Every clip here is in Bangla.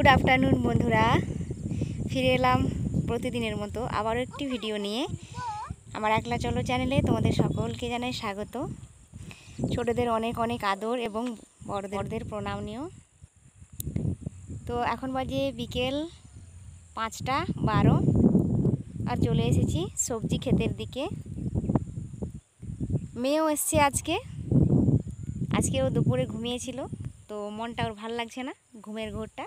গুড আফটারনুন বন্ধুরা, ফিরে এলাম প্রতিদিনের মতো আবারও একটি ভিডিও নিয়ে। আমার একলা চলো চ্যানেলে তোমাদের সকলকে জানাই স্বাগত। ছোটদের অনেক অনেক আদর এবং বড়দের প্রণাম নিও। তো এখন বাজে বিকেল 5টা 12 আর চলে এসেছি সবজি ক্ষেতের দিকে। মেয়েও এসছে আজকেও দুপুরে ঘুমিয়েছিল, তো মনটা ওর ভালো লাগছে না, ঘুমের ঘোরটা।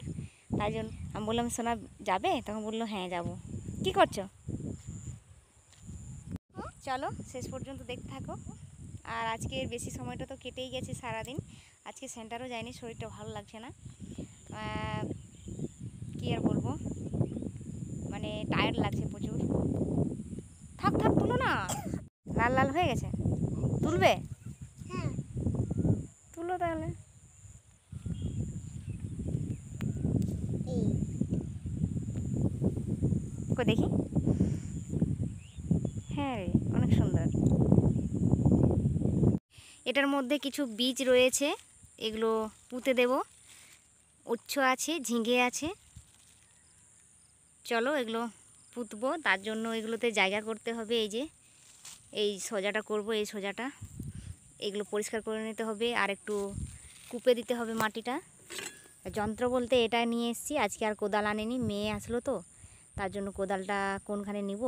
তাই জন্য আমি বললাম সোনা যাবে, তখন বললো হ্যাঁ যাব। কি করছো? চলো শেষ পর্যন্ত দেখতে থাকো। আর আজকের বেশি সময়টা তো কেটেই গেছে সারাদিন। আজকে সেন্টারও যায়নি, শরীরটা ভালো লাগছে না। কি আর বলবো, মানে টায়ার্ড লাগছে প্রচুর। থাক থাক, তুলো না, লাল লাল হয়ে গেছে। তুলবে? হ্যাঁ তুলো তাহলে। দেখি, হ্যাঁ রে, অনেক সুন্দর। এটার মধ্যে কিছু বীজ রয়েছে, এগুলো পুঁতে দেব। উচ্ছে আছে, ঝিঙে আছে। চলো এগুলো পুঁতবো, তার জন্য এগুলোতে জায়গা করতে হবে। এই সোজাটা করব, এই সোজাটা এগুলো পরিষ্কার করে নিতে হবে, আর একটু কুপে দিতে হবে মাটিটা। যন্ত্র বলতে এটা নিয়ে এসেছি, আজকে আর কোদাল আনেনি, মেয়ে আসলো তো, তার জন্য কোদালটা কোনখানে নিব,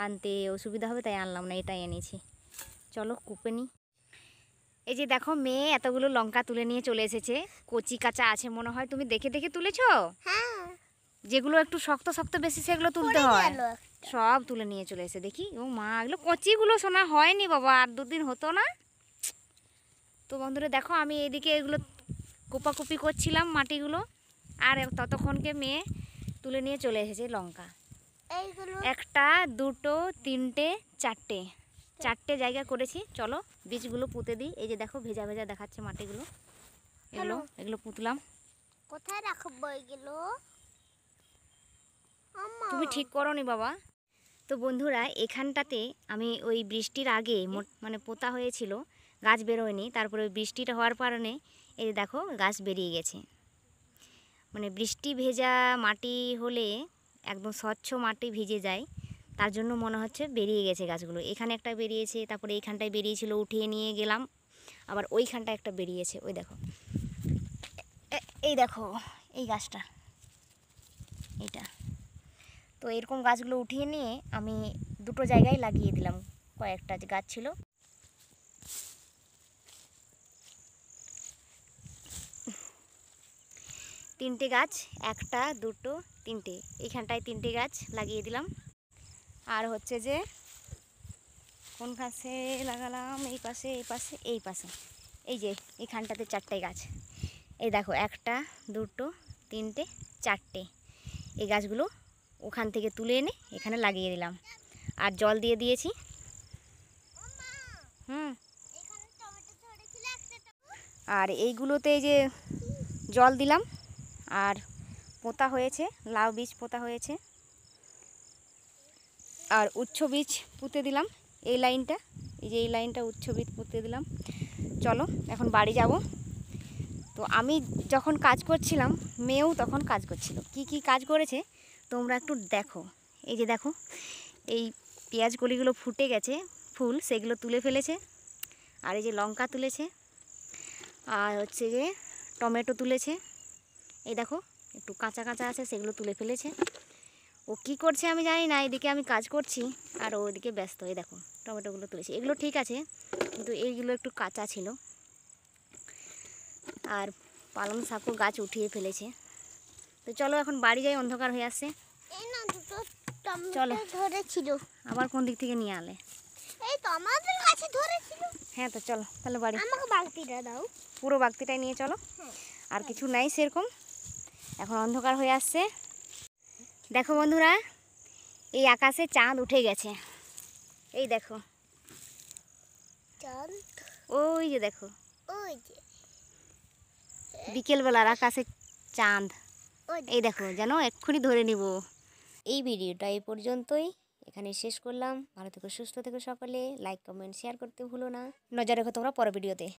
আনতে অসুবিধা হবে, তাই আনলাম না, এটাই এনেছি। চলো কুপে নিই। এই যে দেখো, মেয়ে এতগুলো লঙ্কা তুলে নিয়ে চলে এসেছে। কচি কাঁচা আছে মনে হয়, তুমি দেখে দেখে তুলেছো। হ্যাঁ, যেগুলো একটু শক্ত শক্ত বেশি সেগুলো তুলতে হয়। সব তুলে নিয়ে চলে এসে দেখি, ও মা, এগুলো কচিগুলো শোনা হয়নি বাবা, আর দুদিন হতো না। তো বন্ধুরা দেখো, আমি এইদিকে এগুলো কোপাকুপি করছিলাম মাটিগুলো, আর ততক্ষণকে মেয়ে তুলে নিয়ে চলে এসেছে লঙ্কা। একটা, দুটো, তিনটে, চারটে জায়গা করেছি। চলো বীজগুলো পুঁতে দিই। এই যে দেখো, ভেজা ভেজা দেখাচ্ছে মাটিগুলো। এগুলো পুঁতলাম। কোথায় রাখবো এগুলো? তুমি ঠিক করোনি বাবা। তো বন্ধুরা, এখানটাতে আমি ওই বৃষ্টির আগে মানে পোতা হয়েছিল, গাছ বেরোয়নি, তারপরে ওই বৃষ্টিটা হওয়ার কারণে এই যে দেখো গাছ বেরিয়ে গেছে। মানে বৃষ্টি ভেজা মাটি হলে একদম স্বচ্ছ মাটি ভিজে যায়, তার জন্য মনে হচ্ছে বেরিয়ে গেছে গাছগুলো। এখানে একটা বেরিয়েছে, তারপরে এইখানটায় বেরিয়েছিল, উঠিয়ে নিয়ে গেলাম। আবার ওইখানটায় একটা বেরিয়েছে, ওই দেখো, এই দেখো এই গাছটা, এইটা। তো এরকম গাছগুলো উঠিয়ে নিয়ে আমি দুটো জায়গায় লাগিয়ে দিলাম। কয়েকটা গাছ ছিল, তিনটে গাছ, একটা, দুটো, তিনটে, এইখানটায় তিনটে গাছ লাগিয়ে দিলাম। আর হচ্ছে যে কোন পাশে লাগালাম, এই পাশে, এই পাশে, এই পাশে, এই যে এইখানটাতে চারটে গাছ। এই দেখো, একটা, দুটো, তিনটে, চারটে। এই গাছগুলো ওখান থেকে তুলে এনে এখানে লাগিয়ে দিলাম, আর জল দিয়ে দিয়েছি। আর এইগুলোতে এই যে জল দিলাম, আর পোতা হয়েছে, লাউ বীজ পোতা হয়েছে, আর উচ্ছ বীজ পুঁতে দিলাম। এই লাইনটা, এই যে এই লাইনটা উচ্ছ বীজ পুঁতে দিলাম। চলো এখন বাড়ি যাব। তো আমি যখন কাজ করছিলাম, মেয়েও তখন কাজ করছিল। কি কি কাজ করেছে তোমরা একটু দেখো। এই যে দেখো, এই পেঁয়াজ কলিগুলো ফুটে গেছে, ফুল সেগুলো তুলে ফেলেছে। আর এই যে লঙ্কা তুলেছে, আর হচ্ছে যে টমেটো তুলেছে। এই দেখো একটু কাঁচা কাঁচা আছে, সেগুলো তুলে ফেলেছে। ও কি করছে আমি জানি না, এদিকে আমি কাজ করছি আর ওদিকে ব্যস্ত। এই দেখো টমেটোগুলো তুলেছে, এগুলো ঠিক আছে, কিন্তু এইগুলো একটু কাঁচা ছিল। আর পালং শাকও গাছ উঠিয়ে ফেলেছে। তো চলো এখন বাড়ি যাই, অন্ধকার হয়ে আসছে। চলো, ধরেছিল আবার কোন দিক থেকে নিয়ে আলে? এই তো আমাদের কাছে ধরেছিল। হ্যাঁ, তো চলো তাহলে বাড়ি। আমাকে বালতিটা দাও। পুরো বালতিটাই নিয়ে চলো, আর কিছু নাই সেরকম। এখন অন্ধকার হয়ে আসছে। দেখো বন্ধুরা, এই আকাশে চাঁদ উঠে গেছে। এই দেখো চাঁদ, ওই যে দেখো, ওই যে বিকেলবেলার আকাশে চাঁদ। এই দেখো, যেন এক্ষুনি ধরে নিব। এই ভিডিওটা এই পর্যন্তই, এখানে শেষ করলাম। ভালো থেকো, সুস্থ থেকো সকলে। লাইক, কমেন্ট, শেয়ার করতে ভুলো না। নজর রেখো তোমরা পরের ভিডিওতে।